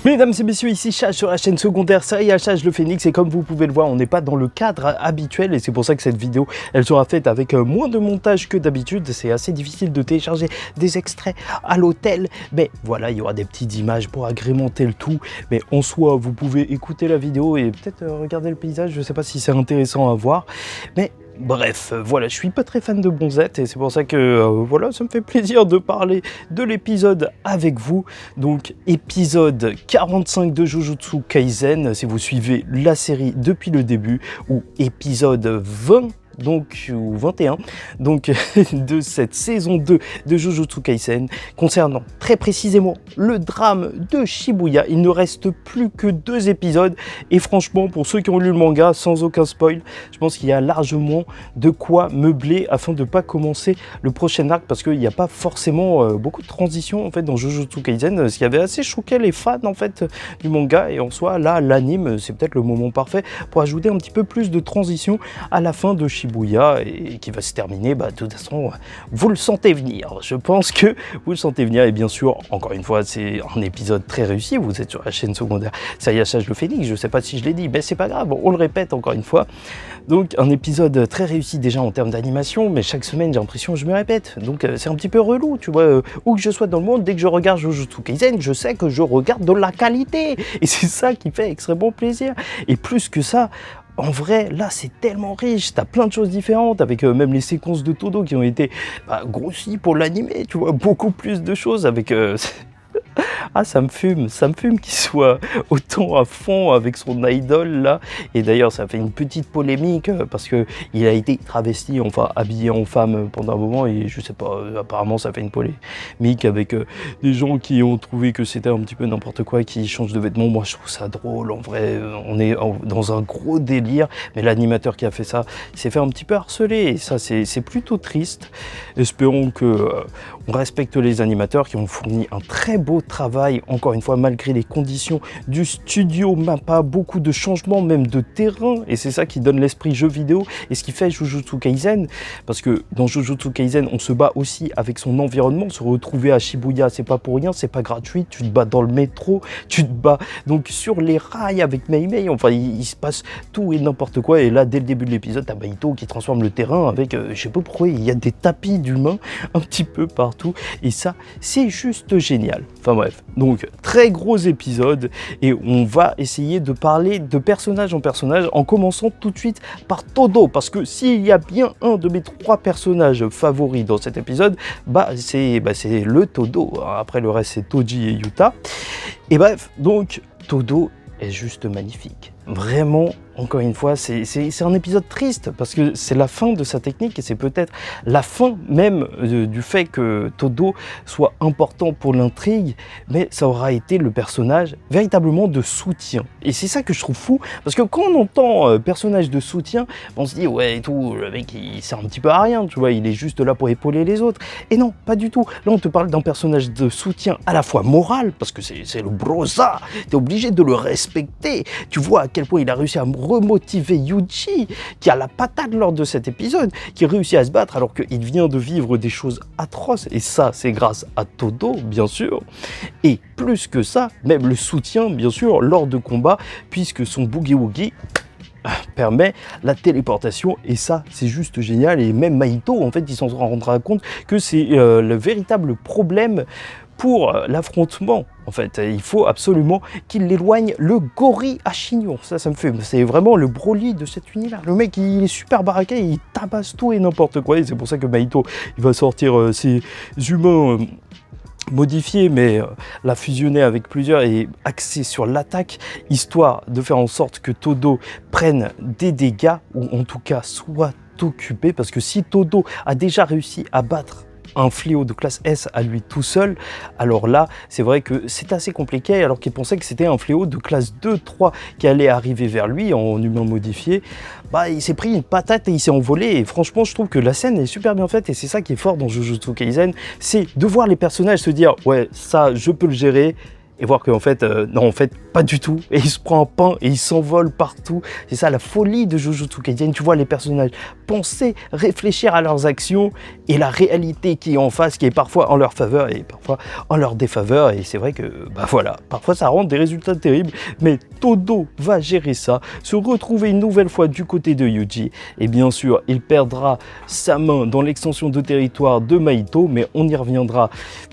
Mesdames et messieurs, ici Chage sur la chaîne secondaire Serial Chage le Phénix, et comme vous pouvez le voir, on n'est pas dans le cadre habituel et c'est pour ça que cette vidéo elle sera faite avec moins de montage que d'habitude. C'est assez difficile de télécharger des extraits à l'hôtel, mais voilà, il y aura des petites images pour agrémenter le tout. Mais en soi, vous pouvez écouter la vidéo et peut-être regarder le paysage, je ne sais pas si c'est intéressant à voir, mais bref, voilà, je suis pas très fan de Bonzette et c'est pour ça que voilà, ça me fait plaisir de parler de l'épisode avec vous. Donc épisode 45 de Jujutsu Kaisen, si vous suivez la série depuis le début, ou épisode 20 donc, ou 21 donc de cette saison 2 de Jujutsu Kaisen, concernant très précisément le drame de Shibuya. Il ne reste plus que 2 épisodes et franchement, pour ceux qui ont lu le manga, sans aucun spoil, je pense qu'il y a largement de quoi meubler afin de ne pas commencer le prochain arc, parce qu'il n'y a pas forcément beaucoup de transitions en fait dans Jujutsu Kaisen, ce qui avait assez choqué les fans en fait du manga. Et en soi, là, l'anime, c'est peut-être le moment parfait pour ajouter un petit peu plus de transition à la fin de Shibuya, et qui va se terminer, de toute façon, vous le sentez venir. Je pense que vous le sentez venir, et bien sûr, encore une fois, c'est un épisode très réussi. Vous êtes sur la chaîne secondaire Serial Chage le Phénix, je sais pas si je l'ai dit, mais c'est pas grave, on le répète encore une fois. Donc un épisode très réussi déjà en termes d'animation, mais chaque semaine j'ai l'impression que je me répète, donc c'est un petit peu relou, tu vois, où que je sois dans le monde, dès que je regarde Jujutsu Kaisen, je sais que je regarde de la qualité, et c'est ça qui fait extrêmement plaisir. Et plus que ça, en vrai, là, c'est tellement riche, t'as plein de choses différentes, avec même les séquences de Todo qui ont été grossies pour l'animé, tu vois, beaucoup plus de choses avec... Ah, ça me fume qu'il soit autant à fond avec son idole là. Et d'ailleurs, ça fait une petite polémique parce que il a été travesti, enfin habillé en femme pendant un moment, et je sais pas, apparemment ça fait une polémique avec des gens qui ont trouvé que c'était un petit peu n'importe quoi, qui changent de vêtements. Moi, je trouve ça drôle, en vrai, on est dans un gros délire, mais l'animateur qui a fait ça s'est fait un petit peu harceler, et ça, c'est plutôt triste. Espérons que on respecte les animateurs qui ont fourni un très beau travail, encore une fois, malgré les conditions du studio MAPPA, beaucoup de changements, même de terrain, et c'est ça qui donne l'esprit jeu vidéo, et ce qui fait Jujutsu Kaisen, parce que dans Jujutsu Kaisen, on se bat aussi avec son environnement. Se retrouver à Shibuya, c'est pas pour rien, c'est pas gratuit, tu te bats dans le métro, tu te bats donc sur les rails avec Mei Mei, enfin il se passe tout et n'importe quoi, et là, dès le début de l'épisode, t'as Mahito qui transforme le terrain avec, je sais pas pourquoi, il y a des tapis d'humains un petit peu partout, et ça, c'est juste génial. Enfin bref, donc très gros épisode, et on va essayer de parler de personnage en personnage, en commençant tout de suite par Todo, parce que s'il y a bien un de mes 3 personnages favoris dans cet épisode, c'est le Todo. Après le reste, c'est Toji et Yuta. Et bref, donc Todo est juste magnifique. Vraiment, encore une fois, c'est un épisode triste parce que c'est la fin de sa technique, et c'est peut-être la fin même du fait que Todo soit important pour l'intrigue, mais ça aura été le personnage véritablement de soutien. Et c'est ça que je trouve fou, parce que quand on entend personnage de soutien, on se dit ouais et tout, le mec il sert un petit peu à rien, tu vois, il est juste là pour épauler les autres. Et non, pas du tout. Là on te parle d'un personnage de soutien à la fois moral, parce que c'est le brosa, t'es obligé de le respecter. Tu vois à quel point il a réussi à remotiver Yuji, qui a la patate lors de cet épisode, qui réussit à se battre alors qu'il vient de vivre des choses atroces, et ça c'est grâce à Todo bien sûr. Et plus que ça, même le soutien bien sûr lors de combats, puisque son Boogie Woogie permet la téléportation, et ça c'est juste génial. Et même Mahito en fait il s'en rendra compte que c'est le véritable problème pour l'affrontement. En fait, il faut absolument qu'il éloigne le gorille à chignon. Ça me fait... C'est vraiment le Broly de cet univers. Le mec, il est super baraqué, il tabasse tout et n'importe quoi. Et c'est pour ça que Mahito, il va sortir ses humains modifiés, mais la fusionner avec plusieurs et axer sur l'attaque, histoire de faire en sorte que Todo prenne des dégâts, ou en tout cas soit occupé. Parce que si Todo a déjà réussi à battre un fléau de classe S à lui tout seul, alors là c'est vrai que c'est assez compliqué, alors qu'il pensait que c'était un fléau de classe 2-3 qui allait arriver vers lui en humain modifié. Il s'est pris une patate et il s'est envolé, et franchement je trouve que la scène est super bien faite, et c'est ça qui est fort dans Jujutsu Kaisen, c'est de voir les personnages se dire ouais ça je peux le gérer, et voir qu'en fait, non, en fait, pas du tout. Et il se prend un pain et il s'envole partout. C'est ça la folie de Jujutsu Kaisen. Tu vois les personnages penser, réfléchir à leurs actions et la réalité qui est en face, qui est parfois en leur faveur et parfois en leur défaveur. Et c'est vrai que, bah voilà, parfois ça rend des résultats terribles, mais Todo va gérer ça, se retrouver une nouvelle fois du côté de Yuji. Et bien sûr, il perdra sa main dans l'extension de territoire de Mahito, mais on y reviendra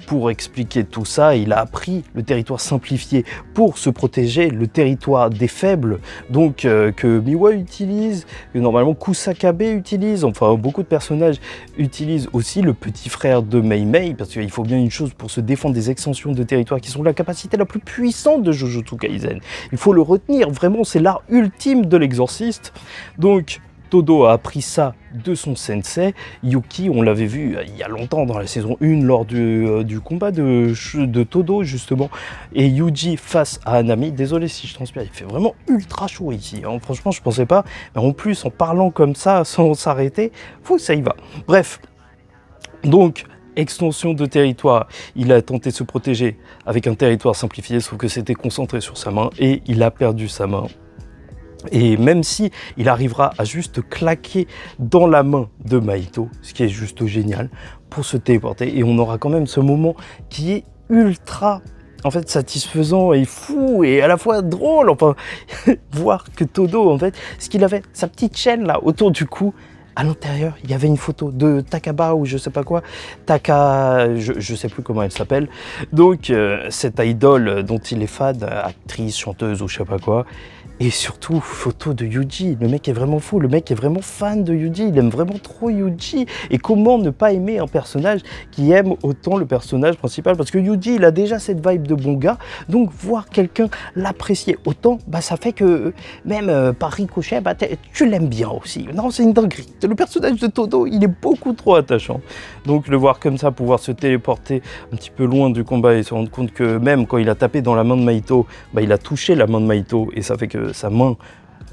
pour expliquer tout ça. Il a appris le territoire simplifié pour se protéger, le territoire des faibles, donc que Miwa utilise, que normalement Kusakabe utilise, enfin beaucoup de personnages utilisent aussi le petit frère de Mei Mei, parce qu'il faut bien une chose pour se défendre des extensions de territoire qui sont la capacité la plus puissante de Jujutsu Kaisen. Il faut le retenir, vraiment c'est l'art ultime de l'exorciste. Donc Todo a appris ça de son sensei. Yuki, on l'avait vu il y a longtemps dans la saison 1 lors du combat de Todo justement. Et Yuji face à Hanami, désolé si je transpire, il fait vraiment ultra chaud ici. Hein. Franchement, je pensais pas. Mais en plus, en parlant comme ça, sans s'arrêter, faut que ça y va. Bref, donc extension de territoire, il a tenté de se protéger avec un territoire simplifié, sauf que c'était concentré sur sa main et il a perdu sa main. Et même si il arrivera à juste claquer dans la main de Mahito, ce qui est juste génial, pour se téléporter, et on aura quand même ce moment qui est ultra en fait satisfaisant et fou et à la fois drôle, enfin voir que Todo en fait, ce qu'il avait, sa petite chaîne là autour du cou, à l'intérieur, il y avait une photo de Takaba ou je sais pas quoi, je sais plus comment elle s'appelle, donc cette idole dont il est fan, actrice, chanteuse ou je sais pas quoi. Et surtout, photo de Yuji, le mec est vraiment fou, le mec est vraiment fan de Yuji, il aime vraiment trop Yuji. Et comment ne pas aimer un personnage qui aime autant le personnage principal? Parce que Yuji, il a déjà cette vibe de bon gars, donc voir quelqu'un l'apprécier autant, bah ça fait que même par ricochet, bah tu l'aimes bien aussi. Non, c'est une dinguerie. Le personnage de Todo, il est beaucoup trop attachant. Donc le voir comme ça, pouvoir se téléporter un petit peu loin du combat et se rendre compte que même quand il a tapé dans la main de Mahito, bah il a touché la main de Mahito et ça fait que sa main,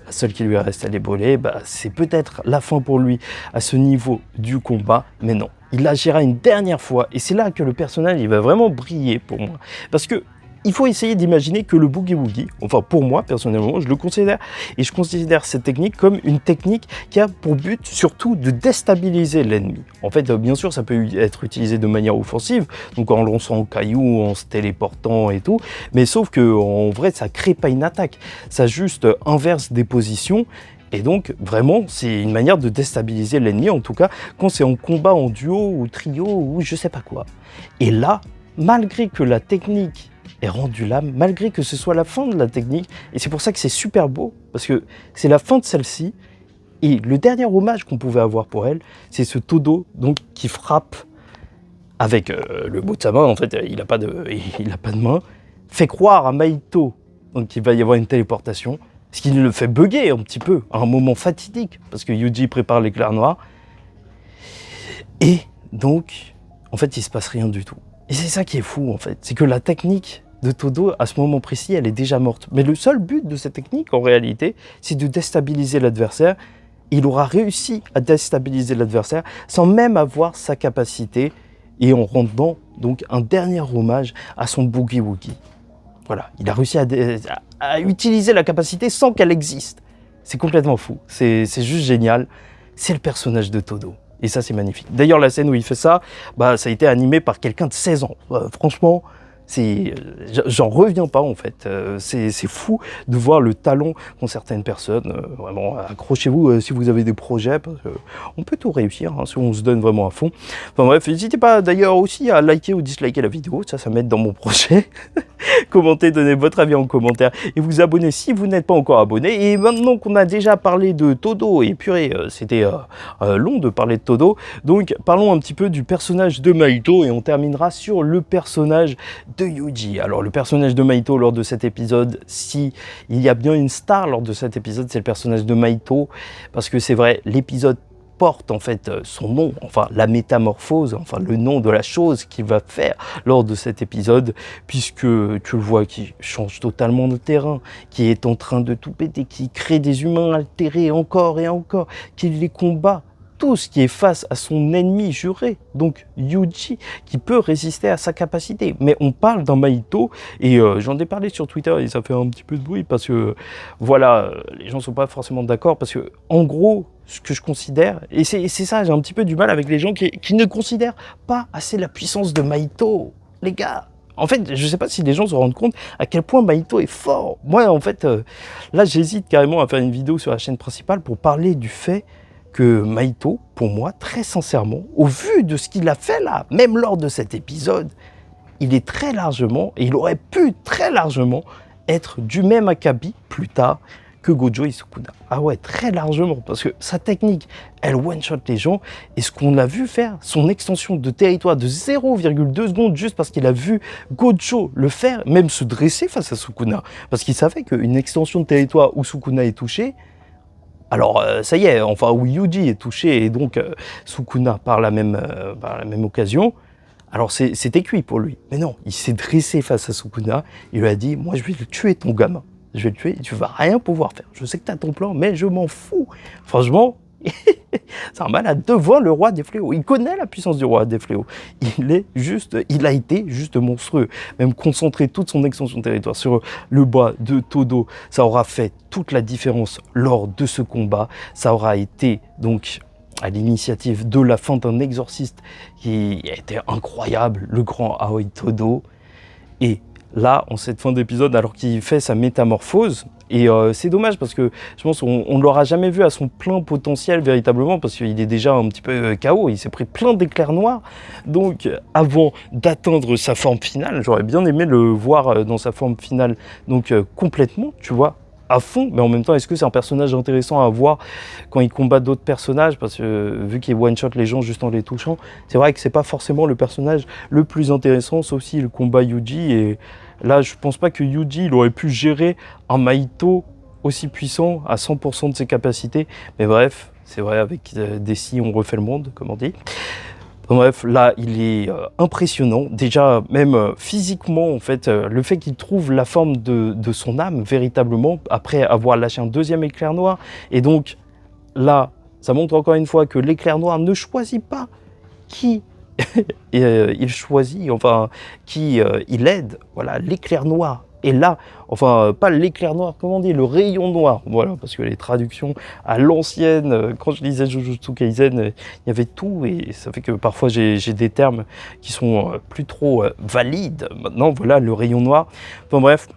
la seule qui lui reste à l'ébauler, bah, c'est peut-être la fin pour lui à ce niveau du combat, mais non. Il agira une dernière fois, et c'est là que le personnage il va vraiment briller pour moi. Parce que il faut essayer d'imaginer que le Boogie Woogie, enfin pour moi personnellement, je le considère, et je considère cette technique comme une technique qui a pour but surtout de déstabiliser l'ennemi. En fait, bien sûr, ça peut être utilisé de manière offensive, donc en lançant un caillou, en se téléportant et tout, mais sauf que en vrai, ça crée pas une attaque, ça juste inverse des positions. Et donc, vraiment, c'est une manière de déstabiliser l'ennemi, en tout cas, quand c'est en combat en duo ou trio ou je sais pas quoi. Et là, malgré que la technique est rendue là, malgré que ce soit la fin de la technique, et c'est pour ça que c'est super beau, parce que c'est la fin de celle-ci, et le dernier hommage qu'on pouvait avoir pour elle, c'est ce Todo donc, qui frappe avec le bout de sa main, en fait, il n'a pas de main, fait croire à Mahito donc qu'il va y avoir une téléportation, ce qui le fait bugger un petit peu, à un moment fatidique, parce que Yuji prépare l'éclair noir, et donc, en fait, il se passe rien du tout. Et c'est ça qui est fou, en fait, c'est que la technique de Todo, à ce moment précis, elle est déjà morte. Mais le seul but de cette technique, en réalité, c'est de déstabiliser l'adversaire. Il aura réussi à déstabiliser l'adversaire sans même avoir sa capacité et en rendant donc un dernier hommage à son Boogie Woogie. Voilà, il a réussi à utiliser la capacité sans qu'elle existe. C'est complètement fou, c'est juste génial. C'est le personnage de Todo. Et ça, c'est magnifique. D'ailleurs, la scène où il fait ça, bah, ça a été animé par quelqu'un de 16 ans. Franchement, j'en reviens pas en fait. C'est fou de voir le talent qu'ont certaines personnes. Vraiment, accrochez-vous si vous avez des projets, parce qu'on peut tout réussir hein, si on se donne vraiment à fond. Enfin bref, n'hésitez pas d'ailleurs aussi à liker ou disliker la vidéo, ça m'aide dans mon projet. Commentez, donnez votre avis en commentaire et vous abonnez si vous n'êtes pas encore abonné. Et maintenant qu'on a déjà parlé de Todo, et purée, c'était long de parler de Todo, donc parlons un petit peu du personnage de Mahito et on terminera sur le personnage de Yuji. Alors le personnage de Mahito lors de cet épisode, si il y a bien une star lors de cet épisode, c'est le personnage de Mahito, parce que c'est vrai, l'épisode porte en fait son nom, enfin la métamorphose, enfin le nom de la chose qu'il va faire lors de cet épisode, puisque tu le vois qui change totalement de terrain, qui est en train de tout péter, qui crée des humains altérés encore et encore, qui les combat tous qui est face à son ennemi juré, donc Yuji, qui peut résister à sa capacité. Mais on parle d'un Mahito, et j'en ai parlé sur Twitter, et ça fait un petit peu de bruit, parce que, voilà, les gens ne sont pas forcément d'accord, parce que, en gros, ce que je considère, et c'est ça, j'ai un petit peu du mal avec les gens qui ne considèrent pas assez la puissance de Mahito, les gars. En fait, je ne sais pas si les gens se rendent compte à quel point Mahito est fort. Moi, en fait, là, j'hésite carrément à faire une vidéo sur la chaîne principale pour parler du fait que Mahito, pour moi, très sincèrement, au vu de ce qu'il a fait là, même lors de cet épisode, il est très largement, et il aurait pu très largement être du même acabit plus tard que Gojo et Sukuna. Ah ouais, très largement, parce que sa technique, elle one-shot les gens, et ce qu'on a vu faire, son extension de territoire de 0,2 secondes, juste parce qu'il a vu Gojo le faire, même se dresser face à Sukuna, parce qu'il savait qu'une extension de territoire où Sukuna est touché, alors ça y est, enfin où Yuji est touché, et donc Sukuna par la même occasion, alors c'était cuit pour lui. Mais non, il s'est dressé face à Sukuna, il lui a dit, moi je vais le tuer ton gamin. Je vais le tuer, tu vas rien pouvoir faire. Je sais que tu as ton plan, mais je m'en fous. Franchement, c'est un malade devant le roi des fléaux. Il connaît la puissance du roi des fléaux. Il a été juste monstrueux. Même concentrer toute son extension de territoire sur le bas de Todo, ça aura fait toute la différence lors de ce combat. Ça aura été donc à l'initiative de la fin d'un exorciste qui a été incroyable, le grand Aoi Todo. Et là, en cette fin d'épisode, alors qu'il fait sa métamorphose, et c'est dommage parce que je pense qu'on ne l'aura jamais vu à son plein potentiel véritablement, parce qu'il est déjà un petit peu KO, il s'est pris plein d'éclairs noirs. Donc avant d'atteindre sa forme finale, j'aurais bien aimé le voir dans sa forme finale, donc complètement, tu vois, à fond, mais en même temps, est-ce que c'est un personnage intéressant à voir quand il combat d'autres personnages, parce que vu qu'il one-shot les gens juste en les touchant, c'est vrai que c'est pas forcément le personnage le plus intéressant, sauf si le combat Yuji, et là je pense pas que Yuji il aurait pu gérer un Mahito aussi puissant à 100% de ses capacités, mais bref, c'est vrai, avec Desi on refait le monde, comme on dit. Bref, là, il est impressionnant. Déjà, même physiquement, en fait, le fait qu'il trouve la forme de son âme, véritablement, après avoir lâché un deuxième éclair noir. Et donc, là, ça montre encore une fois que l'éclair noir ne choisit pas qui il choisit, enfin, qui il aide. Voilà, l'éclair noir. Et là, enfin, pas l'éclair noir, comment on dit, le rayon noir, voilà, parce que les traductions à l'ancienne, quand je lisais Jujutsu Kaisen, il y avait tout, et ça fait que parfois j'ai des termes qui sont plus trop valides. Maintenant, voilà, le rayon noir. Enfin bref.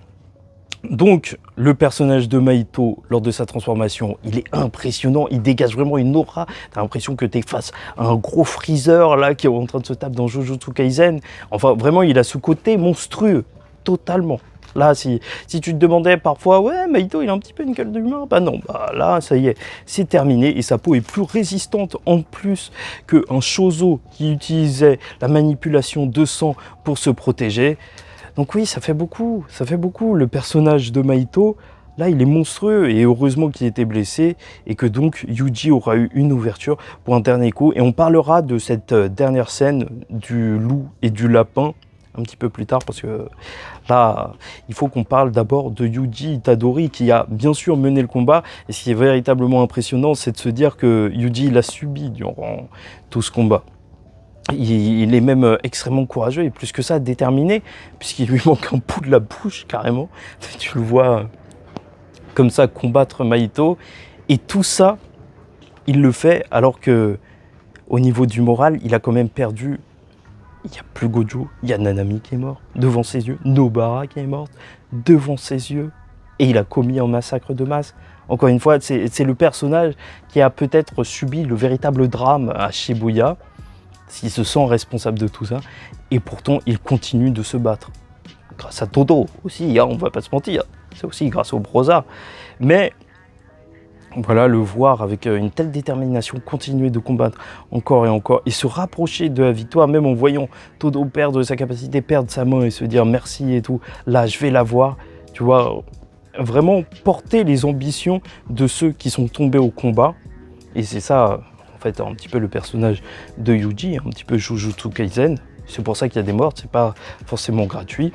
Donc, le personnage de Mahito, lors de sa transformation, il est impressionnant, il dégage vraiment une aura. T'as l'impression que t'es face à un gros Freezer, là, qui est en train de se taper dans Jujutsu Kaisen. Enfin, vraiment, il a ce côté monstrueux, totalement. Là, si tu te demandais parfois, ouais, Mahito, il a un petit peu une gueule d'humain, bah non, bah là, ça y est, c'est terminé, et sa peau est plus résistante en plus qu'un Shozo qui utilisait la manipulation de sang pour se protéger. Donc oui, ça fait beaucoup, le personnage de Mahito, là, il est monstrueux, et heureusement qu'il était blessé, et que donc Yuji aura eu une ouverture pour un dernier coup, et on parlera de cette dernière scène du loup et du lapin, un petit peu plus tard, parce que là, il faut qu'on parle d'abord de Yuji Itadori qui a bien sûr mené le combat. Et ce qui est véritablement impressionnant, c'est de se dire que Yuji l'a subi durant tout ce combat. Il est même extrêmement courageux et plus que ça, déterminé, puisqu'il lui manque un bout de la bouche, carrément. Tu le vois comme ça combattre Mahito. Et tout ça, il le fait alors que, au niveau du moral, il a quand même perdu. Il n'y a plus Gojo, il y a Nanami qui est mort devant ses yeux, Nobara qui est morte devant ses yeux, et il a commis un massacre de masse. Encore une fois, c'est le personnage qui a peut-être subi le véritable drame à Shibuya, s'il se sent responsable de tout ça, et pourtant il continue de se battre. Grâce à Todo aussi, hein, on ne va pas se mentir, c'est aussi grâce au Brosa. Mais voilà, le voir avec une telle détermination, continuer de combattre encore et encore, et se rapprocher de la victoire, même en voyant Todo perdre sa capacité, perdre sa main et se dire merci et tout, là je vais l'avoir, tu vois, vraiment porter les ambitions de ceux qui sont tombés au combat. Et c'est ça, en fait, un petit peu le personnage de Yuji, un petit peu Jujutsu Kaisen, c'est pour ça qu'il y a des morts, c'est pas forcément gratuit,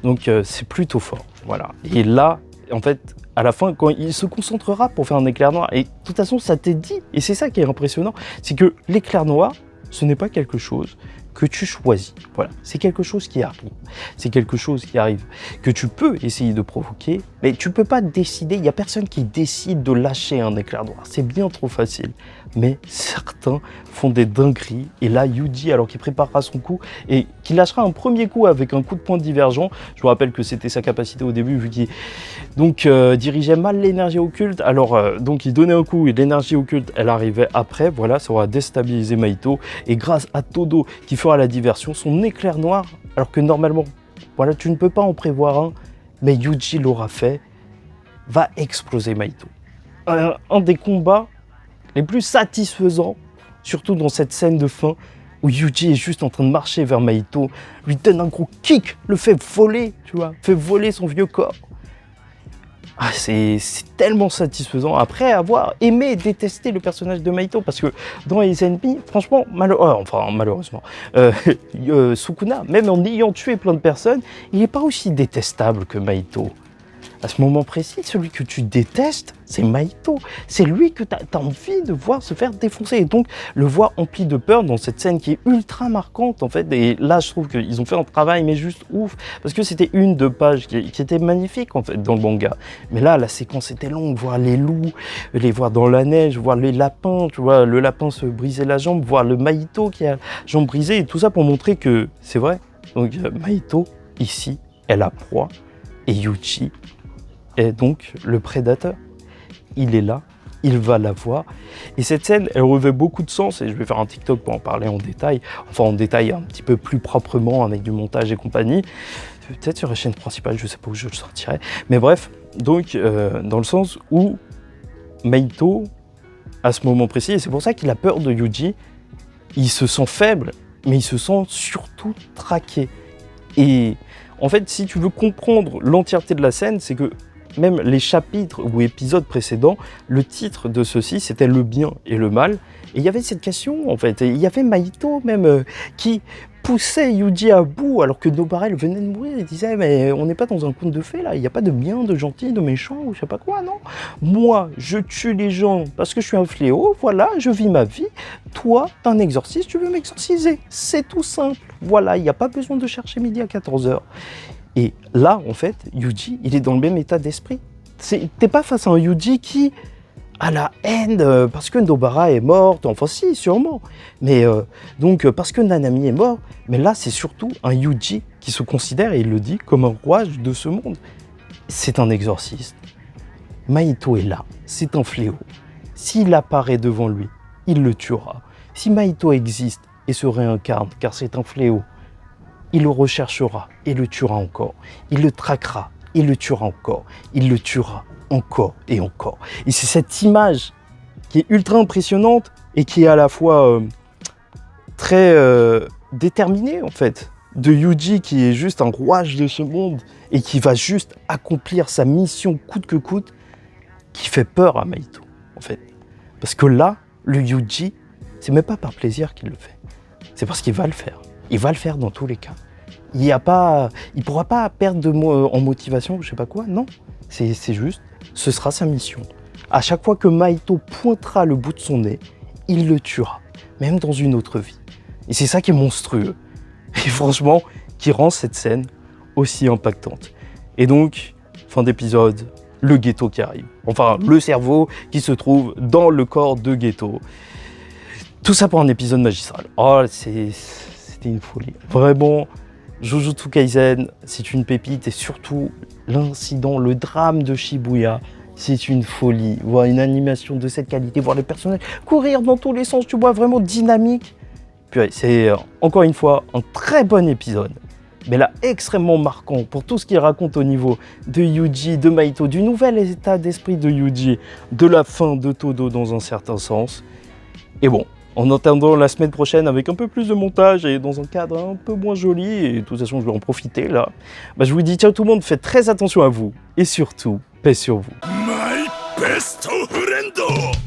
donc c'est plutôt fort, voilà. Et là, en fait, à la fin, quand il se concentrera pour faire un éclair noir, et de toute façon, ça t'est dit, et c'est ça qui est impressionnant, c'est que l'éclair noir, ce n'est pas quelque chose que tu choisis. Voilà, c'est quelque chose qui arrive. C'est quelque chose qui arrive, que tu peux essayer de provoquer, mais tu peux pas décider. Il n'y a personne qui décide de lâcher un éclair noir. C'est bien trop facile. Mais certains font des dingueries. Et là, Yuji, alors qu'il préparera son coup et qu'il lâchera un premier coup avec un coup de poing divergent, je vous rappelle que c'était sa capacité au début, vu qu'il dirigeait mal l'énergie occulte. Alors, donc, il donnait un coup et l'énergie occulte, elle arrivait après. Voilà, ça aura déstabilisé Mahito. Et grâce à Todo, qui fera la diversion, son éclair noir, alors que normalement, voilà, tu ne peux pas en prévoir un, mais Yuji l'aura fait, va exploser Mahito. Un des combats les plus satisfaisants, surtout dans cette scène de fin, où Yuji est juste en train de marcher vers Mahito, lui donne un gros kick, le fait voler, tu vois, fait voler son vieux corps. Ah, c'est tellement satisfaisant après avoir aimé et détesté le personnage de Mahito, parce que dans les ennemis, franchement, malheureusement, Sukuna, même en ayant tué plein de personnes, il n'est pas aussi détestable que Mahito. À ce moment précis, celui que tu détestes, c'est Mahito. C'est lui que tu as envie de voir se faire défoncer. Et donc, le voir empli de peur dans cette scène qui est ultra marquante, en fait. Et là, je trouve qu'ils ont fait un travail, mais juste ouf. Parce que c'était 1-2 pages qui était magnifique, en fait, dans le manga. Mais là, la séquence était longue. Voir les loups, les voir dans la neige, voir les lapins, tu vois, le lapin se briser la jambe, voir le Mahito qui a la jambe brisée. Et tout ça pour montrer que c'est vrai. Donc, Mahito, ici, est la proie. Et Yuji est donc le prédateur. Il est là, il va la voir. Et cette scène, elle revêt beaucoup de sens, et je vais faire un TikTok pour en parler en détail, enfin en détail un petit peu plus proprement avec du montage et compagnie. Peut-être sur la chaîne principale, je sais pas où je le sortirai. Mais bref, donc dans le sens où Mahito, à ce moment précis, et c'est pour ça qu'il a peur de Yuji, il se sent faible, mais il se sent surtout traqué. Et en fait, si tu veux comprendre l'entièreté de la scène, c'est que même les chapitres ou épisodes précédents, le titre de ceux-ci, c'était le bien et le mal. Et il y avait cette question, en fait. Et il y avait Mahito, même, qui poussait Yuji à bout, alors que Nobara, elle venait de mourir. Il disait, mais on n'est pas dans un conte de fées, là. Il n'y a pas de bien, de gentil, de méchant, ou je sais pas quoi, non. Moi, je tue les gens parce que je suis un fléau. Voilà, je vis ma vie. Toi, t'es un exorciste, tu veux m'exorciser. C'est tout simple. Voilà, il n'y a pas besoin de chercher midi à 14h. Et là, en fait, Yuji, il est dans le même état d'esprit. T'es pas face à un Yuji qui a la haine parce que Nobara est morte, enfin si, sûrement. Mais donc, parce que Nanami est mort. Mais là, c'est surtout un Yuji qui se considère, et il le dit, comme un roi de ce monde. C'est un exorciste. Mahito est là, c'est un fléau. S'il apparaît devant lui, il le tuera. Si Mahito existe et se réincarne, car c'est un fléau, il le recherchera et le tuera encore. Il le traquera, il le tuera encore. Il le tuera encore et encore. Et c'est cette image qui est ultra impressionnante et qui est à la fois très déterminée, en fait, de Yuji, qui est juste un rouage de ce monde et qui va juste accomplir sa mission coûte que coûte, qui fait peur à Mahito, en fait. Parce que là, le Yuji, c'est même pas par plaisir qu'il le fait. C'est parce qu'il va le faire. Il va le faire dans tous les cas. Il pourra pas perdre en motivation, je sais pas quoi, non. C'est juste, ce sera sa mission. À chaque fois que Mahito pointera le bout de son nez, il le tuera, même dans une autre vie. Et c'est ça qui est monstrueux. Et franchement, qui rend cette scène aussi impactante. Et donc, fin d'épisode, le Geto qui arrive. Enfin, le cerveau qui se trouve dans le corps de Geto. Tout ça pour un épisode magistral. Oh, c'était une folie. Vraiment, Jujutsu Kaisen, c'est une pépite. Et surtout, l'incident, le drame de Shibuya, c'est une folie. Voir une animation de cette qualité, voir les personnages courir dans tous les sens, tu vois, vraiment dynamique. Puis c'est encore une fois un très bon épisode. Mais là, extrêmement marquant pour tout ce qu'il raconte au niveau de Yuji, de Mahito, du nouvel état d'esprit de Yuji, de la fin de Todo dans un certain sens. Et bon, en attendant la semaine prochaine avec un peu plus de montage et dans un cadre un peu moins joli, et de toute façon je vais en profiter là, je vous dis ciao tout le monde, faites très attention à vous, et surtout, paix sur vous. My best friend!